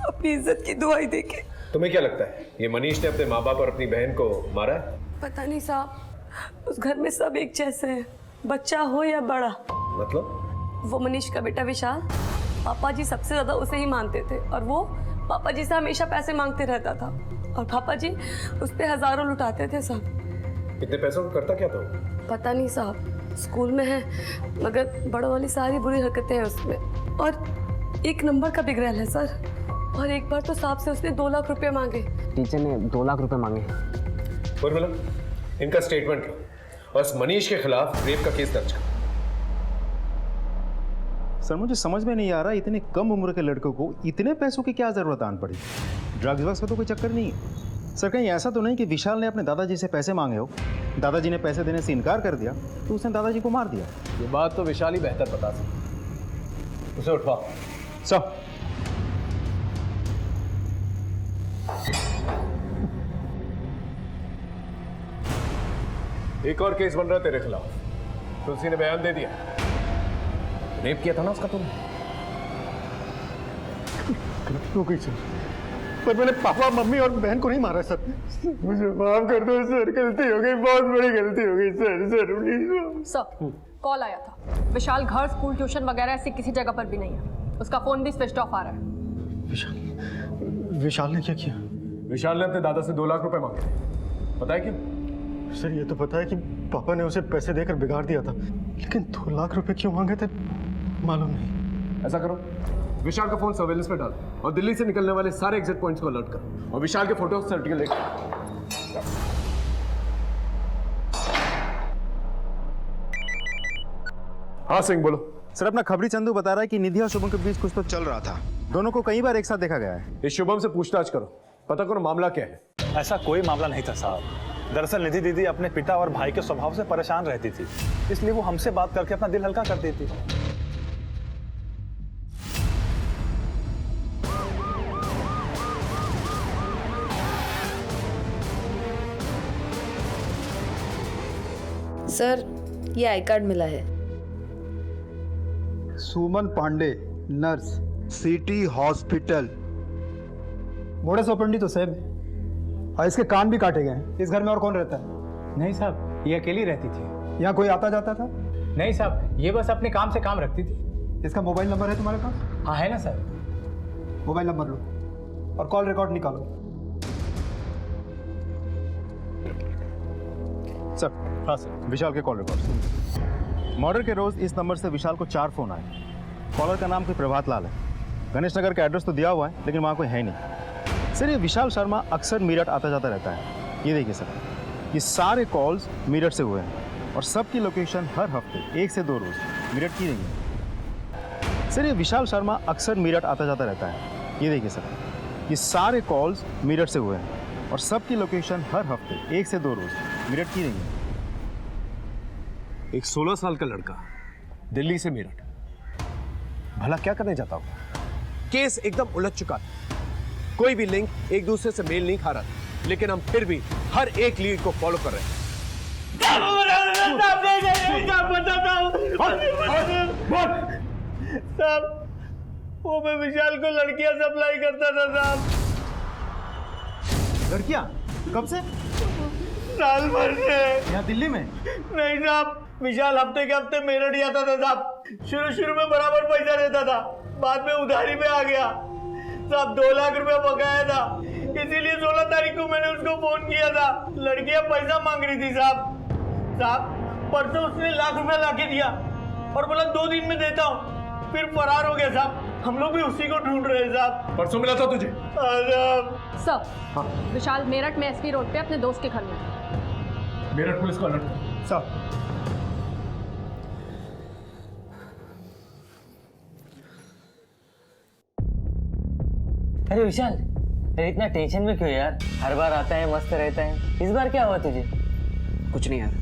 अपनी इज्जत की दुआई देके। तुम्हें क्या लगता है ये मनीष ने अपने माँ बाप और अपनी बहन को मारा है? पता नहीं साहब, उस घर में सब एक जैसे हैं, बच्चा हो या बड़ा। मतलब? वो मनीष का बेटा विशाल, पापा जी सबसे ज्यादा उसे ही मानते थे, और वो पापा जी से हमेशा पैसे मांगते रहता था, और पापा जी उस पे हजारों लुटाते थे साहब। इतने पैसों को करता क्या था? पता नहीं साहब, स्कूल में है मगर बड़ों वाली सारी बुरी हरकतें हैं उसमें, और एक नंबर का बिगड़ैल है सर। और एक बार तो साहब से उसने 2 लाख रुपए मांगे। टीचर ने 2 लाख रुपए मांगे। उर्मिला, इनका स्टेटमेंट लो और इस मनीष के खिलाफ रेप का केस दर्ज करो। सर मुझे समझ में नहीं आ रहा, इतने कम उम्र के लड़कों को इतने पैसों की क्या जरूरत आन पड़ी? ड्रग्स वग्स का तो कोई चक्कर नहीं है सर। कहीं ऐसा तो नहीं कि विशाल ने अपने दादाजी से पैसे मांगे हो, दादाजी ने पैसे देने से इनकार कर दिया तो उसने दादाजी को मार दिया? ये बात तो विशाल ही बेहतर बता सकता। उसे उठवाओ। सर एक और केस बन रहा है तेरे खिलाफ। तुलसी ने बयान दे दिया, रेप किया था ना उसका तुमने। गलती हो गई सर, पर मैंने पापा मम्मी और बहन को नहीं मारा सर। मुझे माफ कर दो सर, गलती हो गई, बहुत बड़ी गलती हो गई sir. Sir please. Sir call आया था, विशाल घर स्कूल ट्यूशन वगैरह ऐसी किसी जगह पर भी नहीं है, उसका फोन भी स्विच ऑफ आ रहा है। विशाल ने क्या किया? विशाल ने अपने दादा से 2 लाख रुपए मांगे। पता है क्यों? सर ये तो पता है कि पापा ने उसे पैसे देकर बिगाड़ दिया था, लेकिन 2 लाख रुपए क्यों मांगे थे मालूम नहीं। ऐसा करो, विशाल का फोन सर्वेलेंस पे डालो और दिल्ली से निकलने वाले सारे एग्जिट पॉइंट्स को अलर्ट करो, और विशाल के फोटो सर्टिफिकेट लेकर। हाँ सिंह बोलो। सर अपना खबरी चंदू बता रहा है कि निधि और शुभम के बीच कुछ तो चल रहा था, दोनों को कई बार एक साथ देखा गया है। इस शुभम से पूछताछ करो, पता करो मामला क्या है। ऐसा कोई मामला नहीं था साहब। दरअसल निधि दीदी अपने पिता और भाई के स्वभाव से परेशान रहती थी, इसलिए वो हमसे बात करके अपना दिल हल्का करती थी। सर ये आई कार्ड मिला है। Suman Pandey, nurse, city hospital. Modus operandi तो सेम है, और इसके कान भी काटे गए हैं। इस घर में और कौन रहता है? नहीं साहब, ये अकेली रहती थी। यहाँ कोई आता जाता था? नहीं साहब, ये बस अपने काम से काम रखती थी। इसका मोबाइल नंबर है तुम्हारे पास? हाँ है ना सर। मोबाइल नंबर लो और कॉल रिकॉर्ड निकालो। सर। हाँ सर। विशाल के कॉल रिकॉर्ड। मर्डर के रोज इस नंबर से विशाल को 4 फोन आए। कॉलर का नाम कोई प्रभात लाल है। गणेश नगर का एड्रेस तो दिया हुआ है, लेकिन वहाँ कोई है नहीं। सर ये विशाल शर्मा अक्सर मीरठ आता जाता रहता है। ये देखिए सर, ये सारे कॉल्स मीरठ से हुए हैं, और सबकी लोकेशन हर हफ्ते 1 से 2 रोज मीरठ की रही है। सर ये विशाल शर्मा अक्सर मीरठ आता जाता रहता है। ये देखिए सर, ये सारे कॉल्स मीरठ से हुए हैं, और सबकी लोकेशन हर हफ्ते 1 से 2 रोज मीरठ की रही है। एक 16 साल का लड़का दिल्ली से मेरठ, भला क्या करने जाता हूं? केस एकदम उलझ चुका था, कोई भी लिंक एक दूसरे से मेल नहीं खा रहा था, लेकिन हम फिर भी हर एक लीड को फॉलो कर रहे हैं। साहब वो मैं विशाल को लड़कियां सप्लाई करता था साहब। लड़कियां? कब से? साल भर से। यहाँ दिल्ली में? नहीं साहब, विशाल हफ्ते के हफ्ते मेरठ ही आता था साहब। शुरू में बराबर पैसा देता था, बाद में उधारी पे आ गया साहब। 2 लाख रुपया बकाया था, इसीलिए 16 तारीख को मैंने उसको फोन किया था। लड़कियां पैसा मांग रही थी साहब। परसों उसने 1 लाख रुपया लाके दिया और बोला 2 दिन में देता हूँ, फिर फरार हो गया साहब। हम लोग भी उसी को ढूंढ रहे हैं साहब। परसों मिला था तुझे? सर, विशाल मेरठ में एसपी रोड पे अपने दोस्त के घर में। मेरठ पुलिस को अलर्ट करो। साहब। अरे विशाल, अरे इतना टेंशन में क्यों यार? हर बार आता है मस्त रहता है, इस बार क्या हुआ तुझे? कुछ नहीं यार।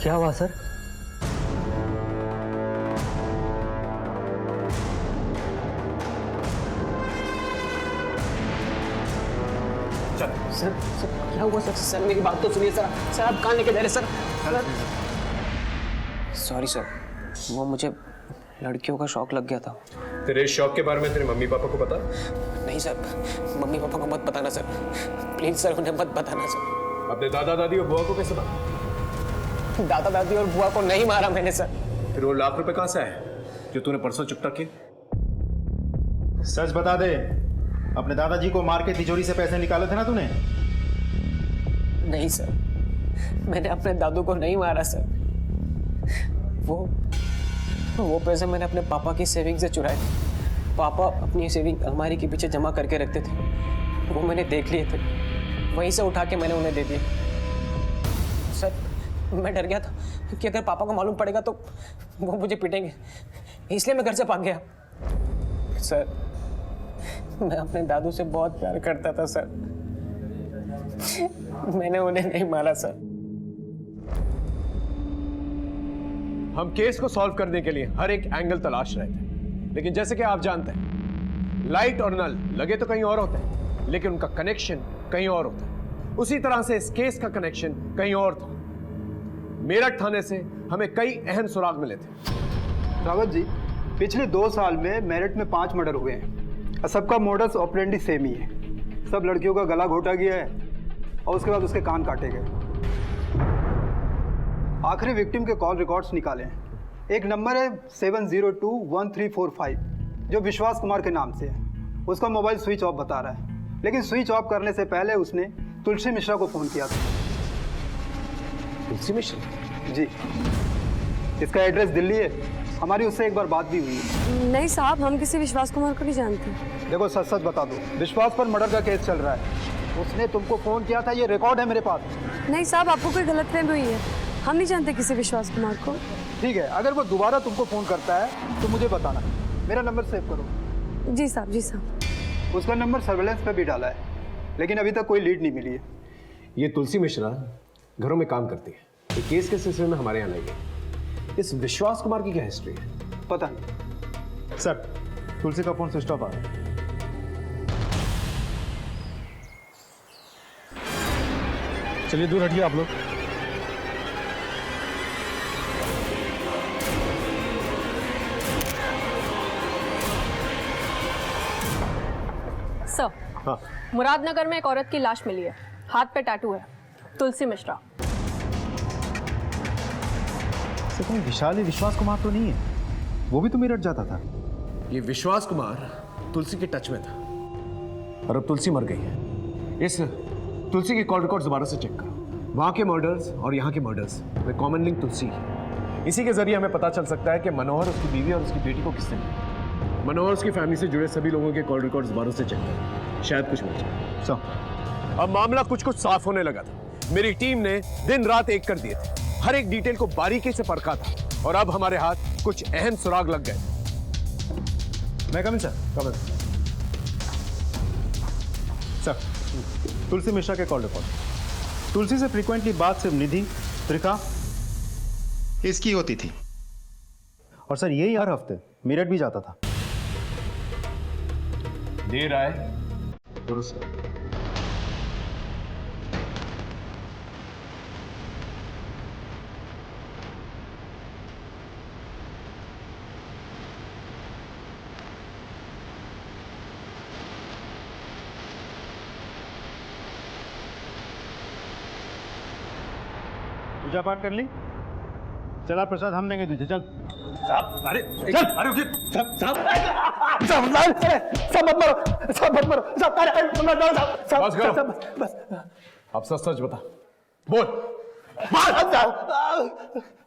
क्या हुआ सर? सर क्या हुआ सर? सर मेरी बात तो सुनिए सर। सर आप कहाँ लेके जा रहे सर? सॉरी सर, वो मुझे लड़कियों का शौक लग गया था। तेरे शौक के बारे में तेरे मम्मी पापा को पता? नहीं सर, मम्मी पापा को मत बताना सर, प्लीज सर, उन्हें मत बताना सर। अपने दादा दादी और बुआ को कैसे पता? दादा दादी और बुआ को नहीं मारा मैंने सर। फिर वो लाख रुपए कहाँ से आए जो तूने परसों चुकता किए? सच बता दे, अपने दादाजी को मार के तिजोरी से पैसे निकाले थे ना तूने? नहीं सर, मैंने अपने दादू को नहीं मारा सर। वो पैसे मैंने अपने पापा की सेविंग से चुराए थे। पापा अपनी सेविंग अलमारी के पीछे जमा करके रखते थे, वो मैंने देख लिए थे, वहीं से उठा के मैंने उन्हें दे दिए। सर मैं डर गया था कि अगर पापा को मालूम पड़ेगा तो वो मुझे पीटेंगे, इसलिए मैं घर से भाग गया। सर मैं अपने दादू से बहुत प्यार करता था सर, मैंने उन्हें नहीं मारा सर। हम केस को सॉल्व करने के लिए हर एक एंगल तलाश रहे थे, लेकिन जैसे कि आप जानते हैं, लाइट और नल लगे तो कहीं और होते हैं, लेकिन उनका कनेक्शन कहीं और होता है। उसी तरह से इस केस का कनेक्शन कहीं और था। मेरठ थाने से हमें कई अहम सुराग मिले थे। रावत जी, पिछले 2 साल में मेरठ में 5 मर्डर हुए हैं और सबका मोडस ऑपरेंडी सेम ही है। सब लड़कियों का गला घोटा गया है और उसके बाद उसके कान काटे गए। आखिरी विक्टिम के कॉल रिकॉर्ड्स निकाले हैं। एक नंबर है 7021345 जो विश्वास कुमार के नाम से है। उसका मोबाइल स्विच ऑफ बता रहा है, लेकिन स्विच ऑफ करने से पहले उसने तुलसी मिश्रा को फ़ोन किया था। तुलसी मिश्रा? जी, इसका एड्रेस दिल्ली है। हमारी उससे एक बार बात भी हुई है। नहीं साहब, हम किसी विश्वास कुमार को नहीं जानते। देखो सच सच बता दो, विश्वास पर मर्डर का केस चल रहा है। उसने तुमको फ़ोन किया था, ये रिकॉर्ड है मेरे पास। नहीं साहब, आपको कोई गलतफहमी हुई है, हम नहीं जानते किसी विश्वास कुमार को। ठीक है, अगर वो दोबारा तुमको फ़ोन करता है तो मुझे बताना। मेरा नंबर सेव करो। जी साहब, जी साहब। उसका नंबर सर्वेलेंस पे भी डाला है, लेकिन अभी तक कोई लीड नहीं मिली है। ये तुलसी मिश्रा घरों में काम करती है। ये केस के सिलसिले में हमारे यहाँ आई है। इस विश्वास कुमार की क्या हिस्ट्री है? पता नहीं सर। तुलसी का फोन स्विच ऑफ आ रहा है। चलिए दूर हटिए आप लोग। सर, हाँ। मुरादनगर में एक औरत की लाश मिली है, हाथ पे टैटू है, तुलसी मिश्रा। सर कहीं विशाल ही विश्वास कुमार तो नहीं है? वो भी तो मेरठ जाता था। ये विश्वास कुमार तुलसी के टच में था और अब तुलसी मर गई है। इस तुलसी के कॉल रिकॉर्ड दोबारा से चेक करो। वहां के मर्डर्स और यहाँ के मर्डर्स में कॉमन लिंक तुलसी है। इसी के जरिए हमें पता चल सकता है कि मनोहर उसकी बीवी और उसकी बेटी को किसने मारा। मनोहर उसकी फैमिली से जुड़े सभी लोगों के कॉल रिकॉर्ड्स दोबारा से चेक करो, शायद कुछ मिल जाए। सर अब मामला कुछ कुछ साफ होने लगा था। मेरी टीम ने दिन रात एक कर दिए थे, हर एक डिटेल को बारीकी से परखा था और अब हमारे हाथ कुछ अहम सुराग लग गए। मैं come in sir? Come in sir. Tulsi Mishra के कॉल रिकॉर्ड। तुलसी से फ्रीक्वेंटली बात सिर्फ निधि, त्रिका इसकी होती थी और सर यही हर हफ्ते मेरठ भी जाता था। देर आए दुरुस्त। पूजा पाठ कर ली? चला प्रसाद हम देंगे तुझे, चल। साहब, अरे चल। अरे रुकिए साहब। सब मत मरो, सब मत मरो, सब बस करो। बस अब सच सच बता, बोल।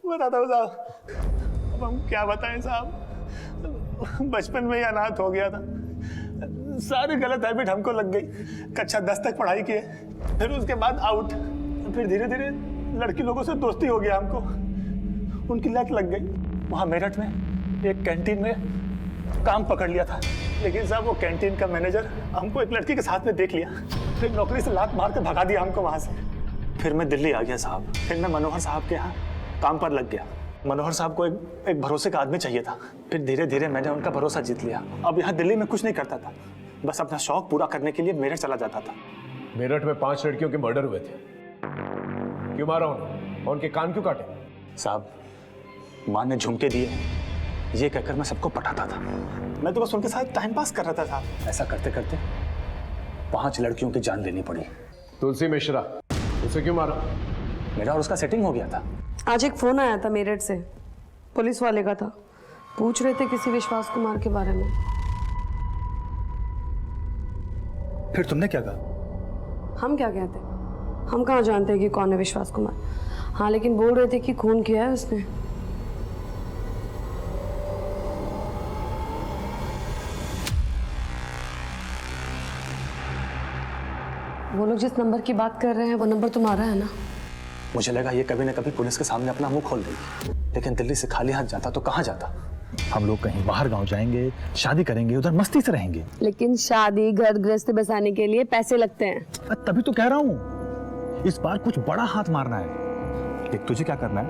बताता हूँ साहब। अब हम क्या बताएं साहब, बचपन में ही अनाथ हो गया था। सारी गलत हैबिट हमको लग गई। कक्षा 10 तक पढ़ाई किए, फिर उसके बाद आउट, फिर धीरे धीरे लड़की लोगों से दोस्ती हो गया हमको, उनकी लत लग गई। वहां मेरठ में एक कैंटीन में काम पकड़ लिया था, लेकिन साहब वो कैंटीन का मैनेजर हमको एक लड़की के साथ में देख लिया, फिर नौकरी से लात मार के भगा दिया हमको वहां से। फिर मैं दिल्ली आ गया साहब, फिर मैं मनोहर साहब के यहाँ काम पर लग गया। मनोहर साहब को एक भरोसे का आदमी चाहिए था, फिर धीरे धीरे मैंने उनका भरोसा जीत लिया। अब यहाँ दिल्ली में कुछ नहीं करता था, बस अपना शौक पूरा करने के लिए मेरठ चला जाता था। मेरठ में 5 लड़कियों के मर्डर हुए थे, क्यों मारा उन्हें? उनके कान क्यों काटे? साहब माँ ने झुमके दिए ये कहकर मैं सबको पटाता था, मैं तो बस उनके साथ टाइम पास कर रहा था साहब। ऐसा करते करते 5 लड़कियों की जान लेनी पड़ी। तुलसी मिश्रा, उसे क्यों मारा? मेरा और उसका सेटिंग हो गया था। आज एक फोन आया था मेरठ से, पुलिस वाले का था, पूछ रहे थे किसी विश्वास कुमार के बारे में। फिर तुमने क्या कहा? हम क्या कहते, हम कहाँ जानते हैं कि कौन है विश्वास कुमार। हाँ लेकिन बोल रहे थे कि खून किया है उसने। वो लोग जिस नंबर की बात कर रहे हैं वो नंबर तुम्हारा है ना? मुझे लगा ये कभी न कभी पुलिस के सामने अपना मुंह खोल देगी, लेकिन दिल्ली से खाली हाथ जाता तो कहाँ जाता। हम लोग कहीं बाहर गांव जाएंगे, शादी करेंगे, उधर मस्ती से रहेंगे। लेकिन शादी घर गृहस्थी बसाने के लिए पैसे लगते हैं। तभी तो कह रहा हूँ इस बार कुछ बड़ा हाथ मारना है। देख तुझे क्या करना है,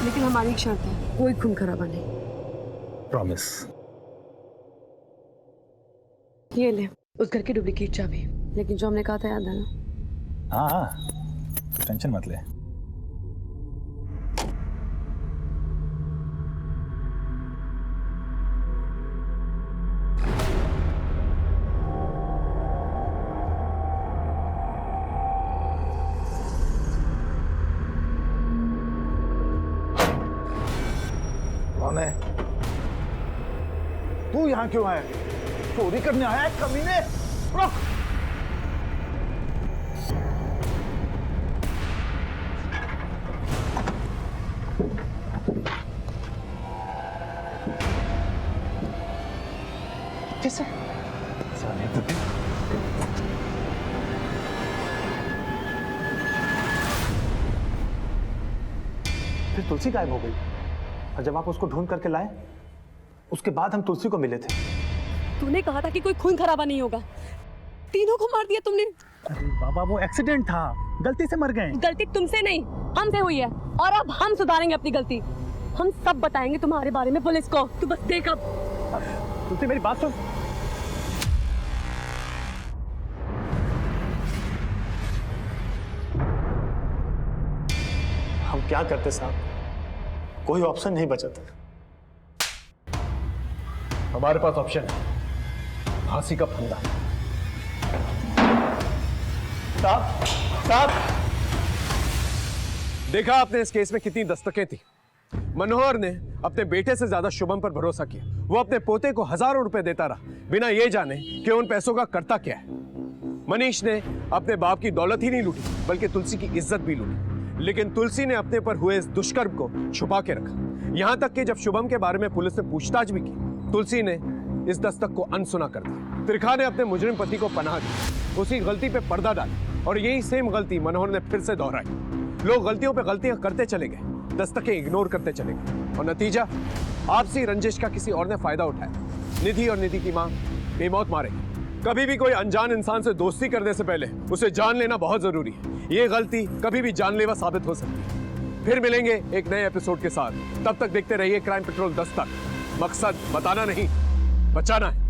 लेकिन हमारी एक शर्त है, कोई खून खराबा नहीं। प्रॉमिस। ये ले उस घर की डुप्लीकेट चाबी, लेकिन जो हमने कहा था याद है ना? हाँ टेंशन मत ले। कौन है? तू यहाँ क्यों आया? चोरी करने आया है कमीने? रुक! कैसे? फिर तुलसी गायब हो गई, और जब आप उसको ढूंढ करके लाए उसके बाद हम तुलसी को मिले थे। तूने कहा था कि कोई खून खराबा नहीं होगा, तीनों को मार दिया तुमने। अरे बाबा वो एक्सीडेंट था, गलती से मर गए। गलती तुमसे नहीं हमसे हुई है, और अब हम सुधारेंगे अपनी गलती। हम सब बताएंगे तुम्हारे बारे में पुलिस को, तू बस देख। अब तुलसी मेरी बात सुन। हम क्या करते साहब, कोई ऑप्शन नहीं बचा था। हमारे पास ऑप्शन है, फांसी का फंदा। साहब साहब, देखा आपने इस केस में कितनी दस्तकें थी। मनोहर ने अपने बेटे से ज्यादा शुभम पर भरोसा किया। वो अपने पोते को हजारों रुपए देता रहा, बिना ये जाने कि उन पैसों का करता क्या है। मनीष ने अपने बाप की दौलत ही नहीं लूटी, बल्कि तुलसी की इज्जत भी लूटी। लेकिन तुलसी ने अपने पर हुए इस दुष्कर्म को छुपा के रखा। यहां तक कि जब शुभम के बारे में पुलिस ने पूछताछ भी की, तुलसी ने इस दस्तक को अनसुना कर दिया। त्रिखा ने अपने मुजरिम पति को पनाह दी, उसी गलती पे पर्दा डाला, और यही सेम गलती मनोहर ने फिर से दोहराई। लोग गलतियों पे गलतियां करते चले गए, दस्तकें इग्नोर करते चले गए, और नतीजा आपसी रंजिश का किसी और ने फायदा उठाया। निधि और निधि की मां बेमौत मारेगी। कभी भी कोई अनजान इंसान से दोस्ती करने से पहले उसे जान लेना बहुत जरूरी है। ये गलती कभी भी जानलेवा साबित हो सकती है। फिर मिलेंगे एक नए एपिसोड के साथ, तब तक देखते रहिए क्राइम पेट्रोल दस्तक। मकसद बताना नहीं, बचाना है।